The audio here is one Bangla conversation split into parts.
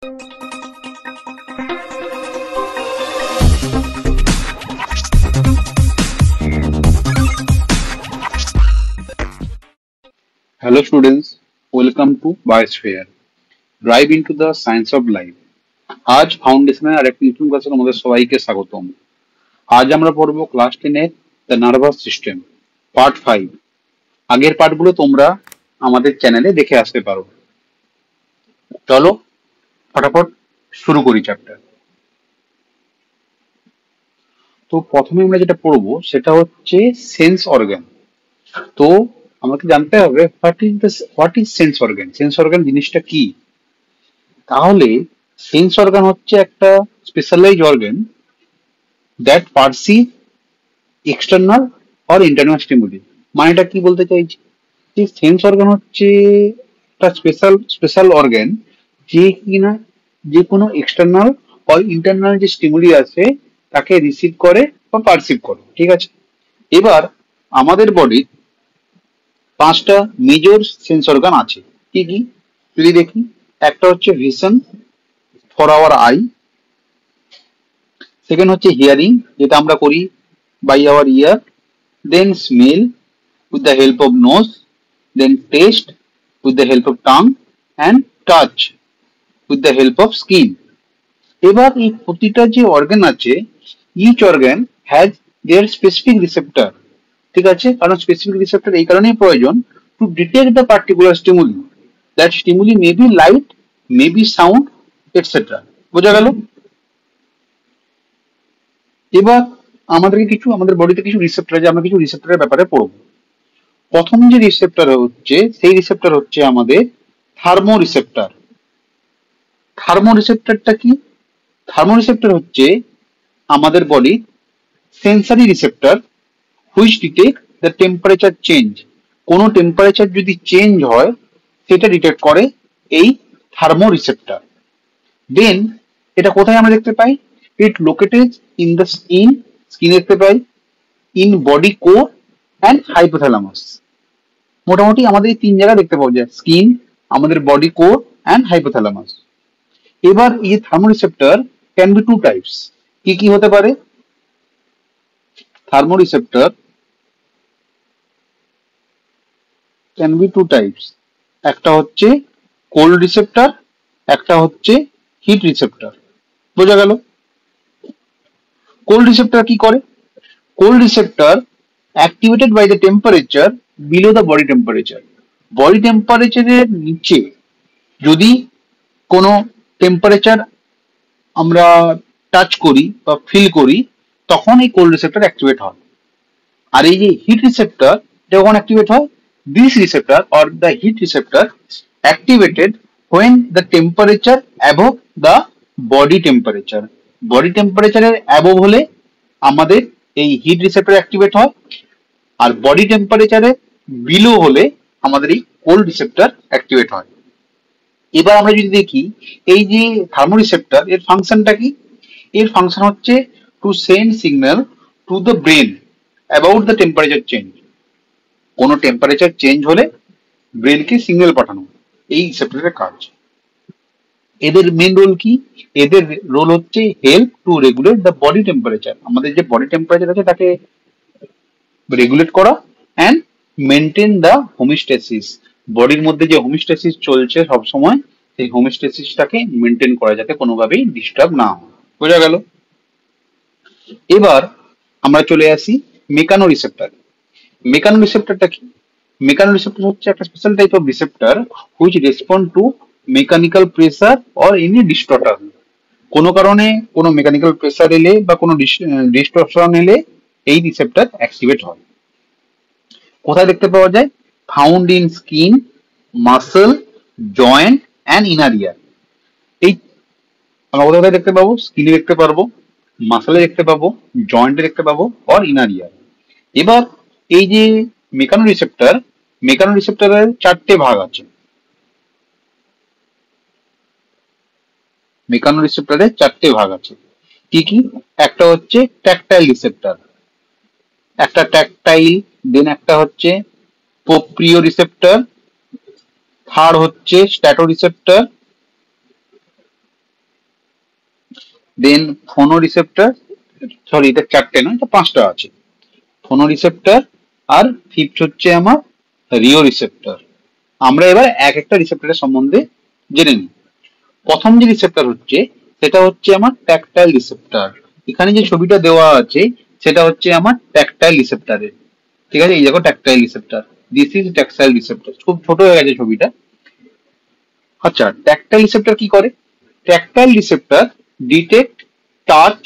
Hello students, welcome to Biosphere. Drive into the science of life. আজ ফাউন্ডেশনের আরেকটি নতুন ক্লাসে তোমাদের সবাইকে স্বাগতম। আজ আমরা পড়বো ক্লাস 10 এর দ্য নার্ভাস সিস্টেম পার্ট 5। আগের পার্টগুলো তোমরা আমাদের চ্যানেলে দেখে আসতে পারো। চলো ফটাফট শুরু করি চ্যাপ্টার। তো প্রথমে আমরা যেটা পড়বো সেটা হচ্ছে সেন্স অর্গান। তো আমাকে জানতে হবে what is sense organ. Sense organ জিনিসটা কি? তাহলে সেন্স অর্গান হচ্ছে একটা specialise organ that perceive external or internal stimuli. মানেটা কি বলতে চাইছি, যে সেন্স অর্গান হচ্ছে একটা স্পেশাল অর্গান যে কিনা যে কোনো এক্সটার্নাল অর ইন্টারনাল যে স্টিমুলি আছে তাকে রিসিভ করে বা পারসিভ করে। ঠিক আছে, এবার আমাদের বডির 5টা মেজর সেন্স অর্গান আছে। কি কি যদি দেখি, একটা হচ্ছে vision for our eye, second হচ্ছে হিয়ারিং যেটা আমরা করি by our ear, then smell with the help of nose, then taste with the help of tongue and touch with the help of skin. এবার এই প্রতিটা যে অর্গান আছে, each organ has their specific receptor. ঠিক আছে, কারণ স্পেসিফিক রিসেপ্টর এই কারণেই প্রয়োজন to detect the particular stimuli. That stimuli may be light, may be sound, etcetera. বোঝা গেল? এবার আমাদের বডিতে কিছু রিসেপ্টর আছে, আমরা কিছু রিসেপ্টরের ব্যাপারে পড়বো। প্রথম যে রিসেপ্টর হচ্ছে সেই রিসেপ্টর হচ্ছে আমাদের থার্মো রিসেপ্টর। থার্মো রিসেপ্টরটা কি? থার্মো রিসেপ্টর হচ্ছে আমাদের body sensory receptor which detect the temperature change. কোনো টেম্পারেচার যদি চেঞ্জ হয় সেটা ডিটেক্ট করে এই থার্মো রিসেপ্টর। দেন এটা কোথায় আমরা দেখতে পাই? It located in the skin, skin দেখতে পাই, in body core and hypothalamus. মোটামুটি আমাদের এই 3 জায়গা দেখতে পাওয়া যায়, স্কিন, আমাদের বডি কোর অ্যান্ড হাইপোথ্যালামাস। এবার এই থার্মোরিসেপ্টর ক্যান বি 2 টাইপস। কি কি হতে পারে? থার্মোরিসেপ্টর ক্যান বি 2 টাইপস। একটা হচ্ছে কোল্ড রিসেপ্টর, একটা হচ্ছে হিট রিসেপ্টর। বোঝা গেল? কোল্ড রিসেপ্টর কি করে? Cold receptor activated by the temperature below the body temperature. Body টেম্পারেচারের নিচে যদি কোনো টেম্পারেচার আমরা টাচ করি বা ফিল করি তখন এই কোল্ড রিসেপ্টর অ্যাক্টিভেট হয়। আর এই যে হিট রিসেপ্টর যখন অ্যাক্টিভেট হয়, this receptor or the heat receptor activated when the temperature above the body temperature. Body টেম্পারেচারের অ্যাবভ হলে আমাদের এই হিট রিসেপ্টর অ্যাক্টিভেট হয়, আর বডি টেম্পারেচারের বিলো হলে আমাদের এই কোল্ড রিসেপ্টর অ্যাক্টিভেট হয়। এবার আমরা যদি দেখি এই যে থার্মোরিসেপ্টর এর ফাংশনটা কি? এর ফাংশন হচ্ছে to send signal to the brain about the temperature change. কোনো টেম্পারেচার চেঞ্জ হলে ব্রেনকে সিগন্যাল পাঠানো, এই রিসেপ্টরের কাজ। এদের মেন রোল কি? এদের রোল হচ্ছে help to regulate the body temperature. আমাদের যে বডি টেম্পারেচার আছে তাকে রেগুলেট করা অ্যান্ড মেনটেন দ্য হোমিওস্ট্যাসিস। বডির মধ্যে যে হোমিওস্ট্যাসিস চলছে সবসময়, সেই হোমিওস্ট্যাসিসটাকে মেনটেন করা যাতে কোনোভাবেই ডিস্টার্ব না হয়। বোঝা গেল? এবার আমরা চলে আসি মেকানো রিসেপ্টর। মেকানো রিসেপ্টরটা কি? মেকানো রিসেপ্টর হচ্ছে একটা special type of receptor which respond two mechanical pressure or any distortion. কোনো কারণে কোনো মেকানিক্যাল প্রেসার এলে বা কোনো ডিস্টর্শন এলে এই রিসেপ্টর অ্যাক্টিভেট হয়। কোথায় দেখতে পাওয়া যায়? Found in skin, muscle, joint and inner ear. এই আমরা কোথায় দেখতে পাবো? স্কিনে দেখতে পারবো, মাসলে দেখতে পাবো, জয়েন্টে দেখতে পাবো অর ইনার ইয়ার। এবার এই যে মেকানো রিসেপ্টর, মেকানো রিসেপ্টরের 4টে ভাগ আছে। মেকানো রিসেপ্টরের 4টে ভাগ আছে। কি কি? একটা হচ্ছে ট্যাকটাইল রিসেপ্টর, একটা ট্যাকটাইল, দেন একটা হচ্ছে প্রোপ্রিও রিসেপ্টর, থার্ড হচ্ছে স্ট্যাটো রিসেপ্টর, দেন ফোনো রিসেপ্টর, সরি এটা চারটে নয়, এটা পাঁচটা আছে। ফোনো রিসেপ্টর, আর ফিফথ হচ্ছে আমার রিও রিসেপ্টর। আমরা এবার এক একটা রিসেপ্টরের সম্বন্ধে জেনে নিই। প্রথম যে রিসেপ্টর হচ্ছে সেটা হচ্ছে আমার ট্যাকটাইল রিসেপ্টর। এখানে যে ছবিটা দেওয়া আছে সেটা হচ্ছে আমার ট্যাকটাইল রিসেপ্টরের। ঠিক আছে, এই দেখো tactile receptor, this is tactile receptor. খুব ছোট হয়ে গেছে ছবিটা। আচ্ছা, ট্যাকটাইল রিসেপ্টর কি করে? Tactile receptor detect touch,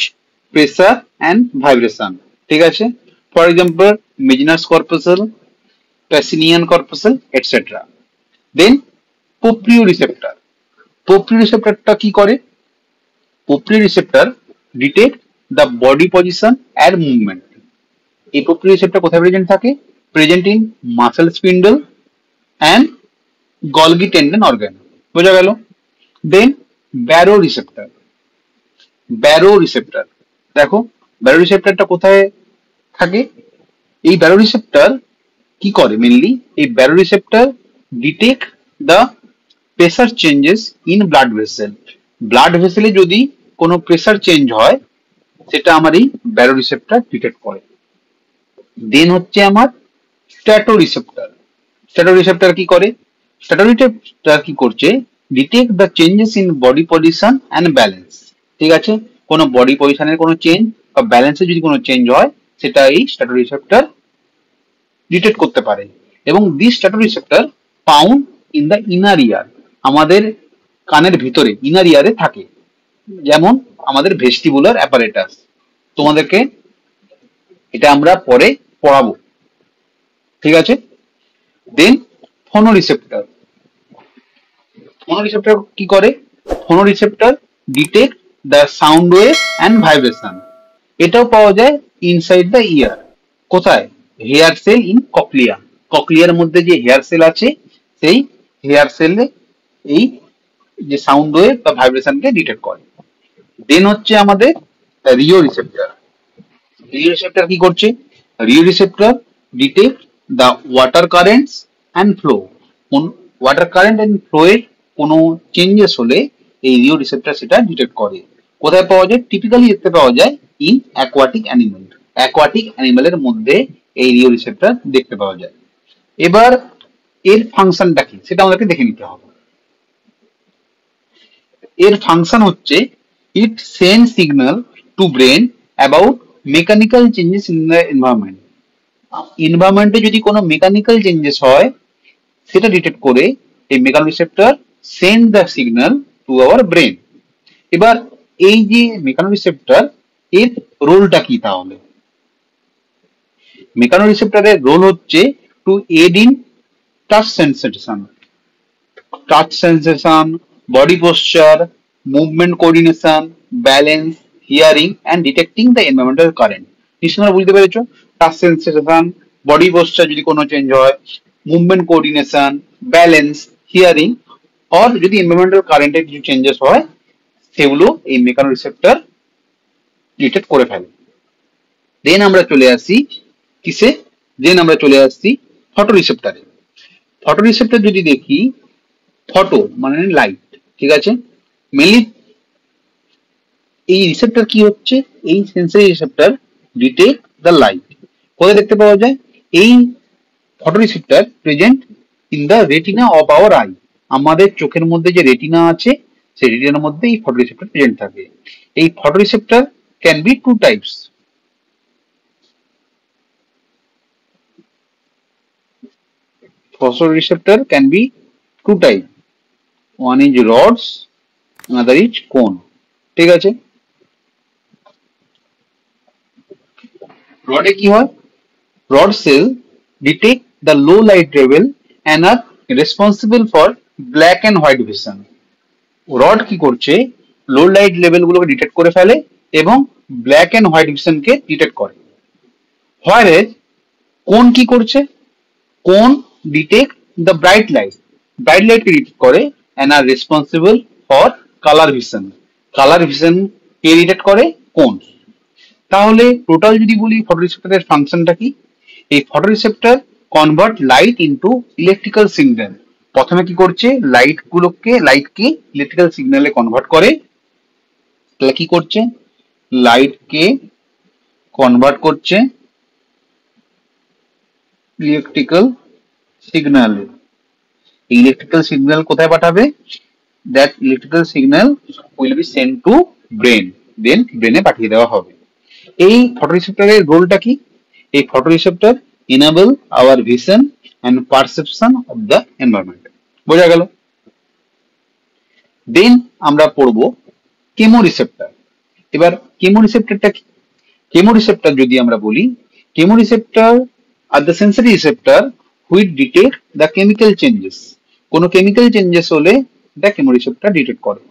pressure and vibration. ঠিক আছে, for example Meissner's corpuscle, Pacinian corpuscle etcetera. Then proprio receptor. Proprio রিসেপ্টরটা কি করে? Proprio receptor detect the body position and movement. এই পোপ্রিও রিসেপ্টর কোথায় প্রেজেন্ট থাকে? Present in muscle spindle and Golgi tendon organ. বোঝা গেল? Then baro receptor. Baro receptor, দেখো ব্যারো রিসেপ্টরটা কোথায় থাকে? এই ব্যারো রিসেপ্টর কি করে মেনলি? এই baro receptor detect the pressure changes in blood vessel. Blood ভেসেলে যদি কোনো প্রেসার চেঞ্জ হয় সেটা আমার এই ব্যারো রিসেপ্টর ডিটেক্ট করে। দেন হচ্ছে আমার স্ট্যাটো রিসেপ্টর। স্ট্যাটো রিসেপ্টর কি করে? স্ট্যাটো রিসেপ্টর কি করছে? Detect the changes in body position and balance. ঠিক আছে, কোনো বডি পজিশনের কোনো চেঞ্জ বা ব্যালেন্সে যদি কোনো চেঞ্জ হয় সেটা এই স্ট্যাটো রিসেপ্টর ডিটেক্ট করতে পারে। এবং this stato receptor found in the inner ear, আমাদের কানের ভিতরে ইনার ইয়ারে থাকে, যেমন আমাদের ভেস্টিবুলার অ্যাপারেটাস। তোমাদেরকে এটা আমরা পরে পড়াবো। ঠিক আছে, দেন ফোনো রিসেপ্টর। ফোনো রিসেপ্টর কি করে? Phono receptor detect the sound wave and vibration. এটাও পাওয়া যায় ইনসাইড দ্য ইয়ার। কোথায়? Hair cell in cochlea. ককলিয়ার মধ্যে যে হেয়ার সেল আছে সেই হেয়ার সেলে এই যে সাউন্ড ওয়েভ বা ভাইব্রেশনকে ডিটেক্ট করে। দেন হচ্ছে আমাদের রিও রিসেপ্টর। রিও রিসেপ্টর কি করছে? Rio receptor detect the water currents and flow. কোন ওয়াটার কারেন্ট অ্যান্ড ফ্লো এর কোনো চেঞ্জেস হলে এই রিও রিসেপ্টর সেটা ডিটেক্ট করে। কোথায় পাওয়া যায়? টিপিক্যালি দেখতে পাওয়া যায় ইন অ্যাকোয়াটিক অ্যানিমেল। অ্যাকোয়াটিক অ্যানিমেলের মধ্যে এই রিও রিসেপ্টর দেখতে পাওয়া যায়। এবার এর ফাংশনটা কি সেটা আমাদেরকে দেখে নিতে হবে। এর ফাংশন হচ্ছে it send signal to brain about mechanical changes in the environment. এনভায়রনমেন্টে যদি কোনো মেকানিক্যাল চেঞ্জেস হয় সেটা ডিটেক্ট করে এই mechano receptor send the signal to our brain. এবার এই যে মেকানো রিসেপ্টর এর রোলটা কি? তাহলে মেকানো রিসেপ্টরের রোল হচ্ছে to aid in touch sensation, touch sensation, body posture, movement coordination, balance, hearing and detecting the environmental current. নিশ্চয়ই বুঝতে পেরেছো? টাচ সেন্সেশন, বডি পোশ্চার যদি কোনো চেঞ্জ হয়, মুভমেন্ট কোঅর্ডিনেশন, ব্যালেন্স, হিয়ারিং, আর যদি এনভায়রনমেন্টাল কারেন্টের কিছু চেঞ্জেস হয় সেগুলো এই মেকানো রিসেপ্টর ডিটেক্ট করে ফেলে। দেন আমরা চলে আসি কিসে? দেন আমরা চলে আসছি ফটো রিসেপ্টরে। ফটো রিসেপ্টর যদি দেখি, ফটো মানে লাইট। ঠিক আছে, মেনলি এই রিসেপ্টর কি হচ্ছে? এই sensory receptor detect the light. কোথায় দেখতে পাওয়া যায়? এই photo receptor present in the retina of our I. আমাদের চোখের মধ্যে যে রেটিনা আছে সেই রেটিনার মধ্যে এই ফটো রিসেপ্টর প্রেজেন্ট থাকে। এই photo receptor can be two types. Photoreceptor can be two type. One is rods, another is cone. ঠিক আছে, রডে কি হয়? Rod cell detect the low light level and are responsible for black and white vision. Rod কি করছে? লো লাইট লেভেল গুলোকে ডিটেক্ট করে ফেলে এবং ব্ল্যাক এন্ড হোয়াইট ভিশন কে ডিটেক্ট করে। হোয়ারেজ কোন কি করছে? Cone detect the bright light, bright light কে ডিটেক্ট করে and are responsible for color vision. Colour vision কে ডিটেক্ট করে? কোন। তাহলে টোটাল যদি বলি ফটো রিসেপ্টরের ফাংশনটা কি? এই photo receptor convert light into electrical signal. প্রথমে কি করছে? লাইটকে ইলেকট্রিক্যাল সিগন্যালে কনভার্ট করে তাহলে কি করছে, লাইটকে কনভার্ট করছে ইলেকট্রিক্যাল সিগন্যালে। ইলেকট্রিক্যাল সিগন্যাল কোথায় পাঠাবে, that electrical signal will be send to brain, then ব্রেনে পাঠিয়ে দেওয়া হবে। এই ফটোরিসেপ্টরের রোলটা কি, এই photoreceptor enable our vision and perception of the environment, বোঝা গেল। দেন আমরা পড়ব কেমোরিসেপ্টর। এবার কেমোরিসেপ্টরটা কি, কেমোরিসেপ্টর যদি আমরা বলি, chemoreceptor are the sensory receptor which detect the chemical changes, কোনো কেমিক্যাল চেঞ্জেস হলে এটা কেমোরিসেপ্টর ডিটেক্ট করে।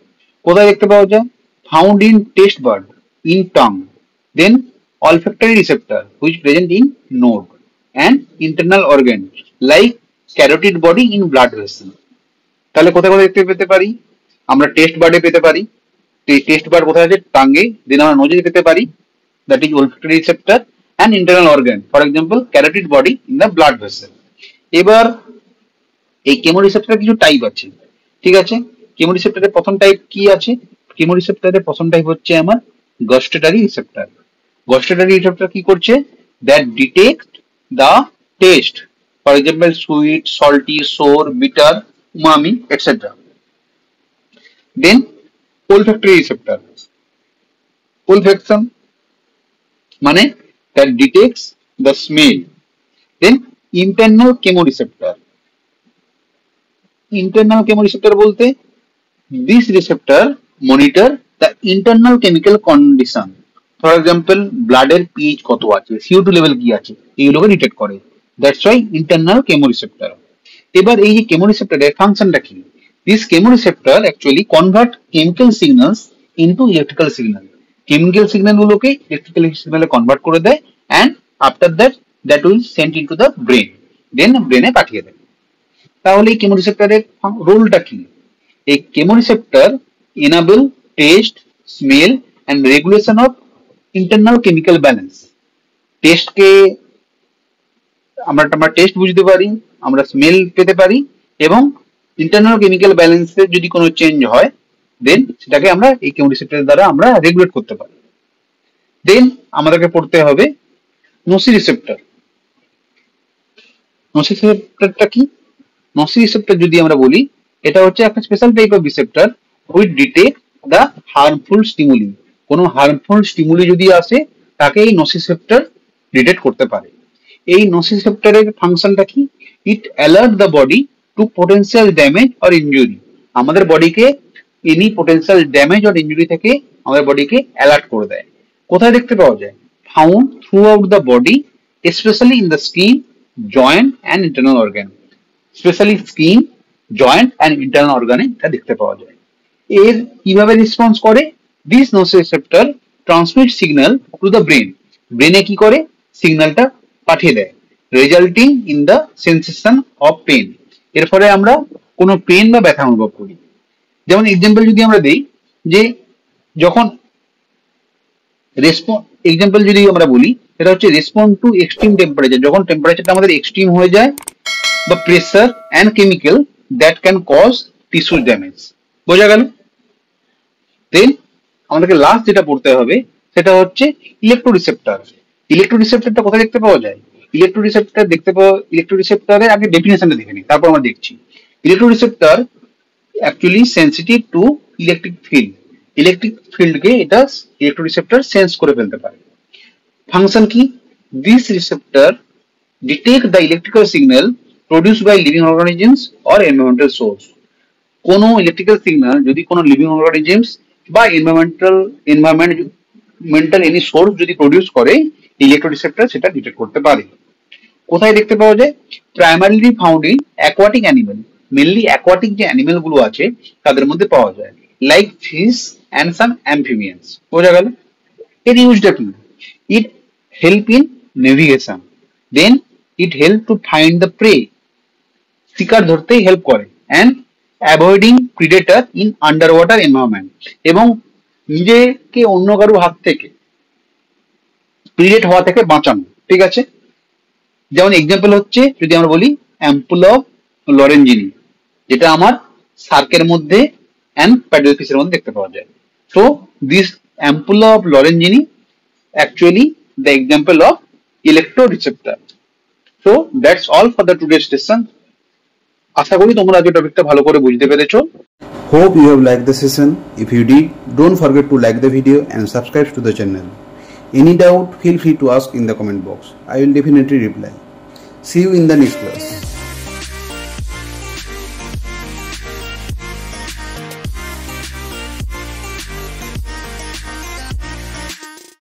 কোথায় দেখতে পাওয়া যায়, found in taste bud, in tongue, then olfactory receptor which present in node and internal organ like carotid body in blood vessel। তাহলে কোথায় কোথায় দেখতে পেতে পারি, আমরা টেস্ট বার্ডে পেতে পারি, টেস্ট বার্ড কোথায় আছে, টাঙ্গে, দেন আমরা নোজে পেতে পারি, that is olfactory receptor and internal organ, for example carotid body in the blood vessel। এবার এই কেমোরিসেপ্টরের কিছু টাইপ আছে, ঠিক আছে। কেমোরিসেপ্টরের প্রথম টাইপ কি আছে, কেমোরিসেপ্টরের প্রথম টাইপ হচ্ছে আমার গস্টেটারি রিসেপ্টর। গস্টেটারি রিসেপ্টর কি করছে, that detect the taste, for example sweet, salty, sour, bitter, umami etcetera. Then olfactory receptor, olfaction মানে that detects the smell। then internal chemoreceptor, internal chemoreceptor বলতে this receptor monitor the internal chemical condition, for example ব্লাডের পিএইচ কত আছে, CO2 লেভেল কি আছে, এইগুলোকে ডিটেক্ট করে, দ্যাটস ওয়াই ইন্টারনাল কেমোরিসেপ্টর। এবার এই যে কেমোরিসেপ্টরের ফাংশনটা কি, this chemoreceptor actually convert chemical signals into electrical signal, chemical signal গুলোকে ইলেকট্রিক্যাল সিগন্যালে কনভার্ট করে দেয়, and after that that will send into the brain, then ব্রেনে পাঠিয়ে দেয়। তাহলে এই কেমোরিসেপ্টরের রোলটা কি, এই chemoreceptor enable taste, smell and regulation of internal chemical balance। টেস্টকে আমরা টেস্ট বুঝতে পারি, আমরা স্মেল পেতে পারি, এবং ইন্টারনাল কেমিক্যাল ব্যালেন্সে যদি কোনো চেঞ্জ হয় দেন সেটাকে আমরা এই কেমোরিসেপ্টরের দ্বারা আমরা রেগুলেট করতে পারি। দেন আমাদেরকে পড়তে হবে নোসিরিসেপ্টর। নোসিরিসেপ্টরটা কি, নোসিরিসেপ্টর যদি আমরা বলি, এটা হচ্ছে একটা special type of receptor which detect the harmful stimuli, কোনো হার্মফুল স্টিমুলি যদি আসে তাকে এই নোসিরিসেপ্টর ডিটেক্ট করতে পারে। এই নোসিরিসেপ্টরের ফাংশনটা কি, it alert the body to potential damage or injury, আমাদের বডিকে any potential damage or injury থেকে আমাদের বডিকে অ্যালার্ট করে দেয়। কোথায় দেখতে পাওয়া যায়, found throughout the body, specially in the skin, joint and internal organ, specially skin, joint and internal অর্গানে এটা দেখতে পাওয়া যায়। এর কিভাবে রেসপন্স করে, this nociceptor transmit signal to the brain, ব্রেনে কি করে সিগন্যালটা পাঠিয়ে দেয়, resulting in the sensation of pain, এর ফলে আমরা কোনো পেন বা ব্যথা অনুভব করি। যেমন এক্সাম্পল যদি আমরা দিই, যে যখন এক্সাম্পল যদি আমরা বলি, সেটা হচ্ছে রেসপন্ড টু এক্সট্রিম টেম্পারেচার, যখন টেম্পারেচারটা আমাদের এক্সট্রিম হয়ে যায়, বা pressure and chemical that can cause tissue damage, বোঝা গেল। দেন আমাদেরকে লাস্ট যেটা পড়তে হবে সেটা হচ্ছে ইলেকট্রোরিসেপ্টর। ইলেকট্রোরিসেপ্টরটা কোথায় দেখতে পাওয়া যায়, ইলেকট্রোরিসেপ্টর দেখতে পাওয়া, ইলেকট্রোরিসেপ্টরের আগে ডেফিনেশনটা দেখে নিই, তারপর আমরা দেখছি। Electroreceptor actually sensitive to electric field, electric ফিল্ডকে এটা ইলেকট্রোরিসেপ্টর সেন্স করে ফেলতে পারে। ফাংশন কি, this receptor detect the electrical signal produced by living organisms or environmental source, কোনো ইলেকট্রিক্যাল সিগন্যাল যদি কোনো লিভিং অর্গানিজমস বা এনভায়রনমেন্টাল এনি সোর্স যদি প্রডিউস করে, ইলেকট্রোরিসেপ্টর সেটা ডিটেক্ট করতে পারে। কোথায় দেখতে পাওয়া যায়, primarily found in aquatic animal, mainly aquatic যে অ্যানিমেল গুলো আছে তাদের মধ্যে পাওয়া যায়, like fish and some amphibians, বোঝা গেল। এর ইউজটা কি, it help in navigation, then it help to find the prey, শিকার ধরতেই হেল্প করে, and avoiding predator in underwater environment, এবং নিজেকে অন্য কারো হাত থেকে প্রিডেট হওয়া থেকে বাঁচানো, ঠিক আছে। যেমন এক্সাম্পল হচ্ছে যদি আমরা বলি অ্যাম্পুল অফ লরেঞ্জিনি, যেটা আমার সার্কের মধ্যে অ্যান্ড প্যাডেল ফিশের মধ্যে দেখতে পাওয়া যায়। So this ampulla of Lorenzini actually the example of electroreceptor. So that's all for the today's session. আশা করি তোমরা আজকে টপিকটা ভালো করে বুঝতে পেরেছো। Hope you have liked the session. If you did, don't forget to like the video and subscribe to the channel. Any doubt, feel free to ask in the comment box. I will definitely reply. See you in the next class.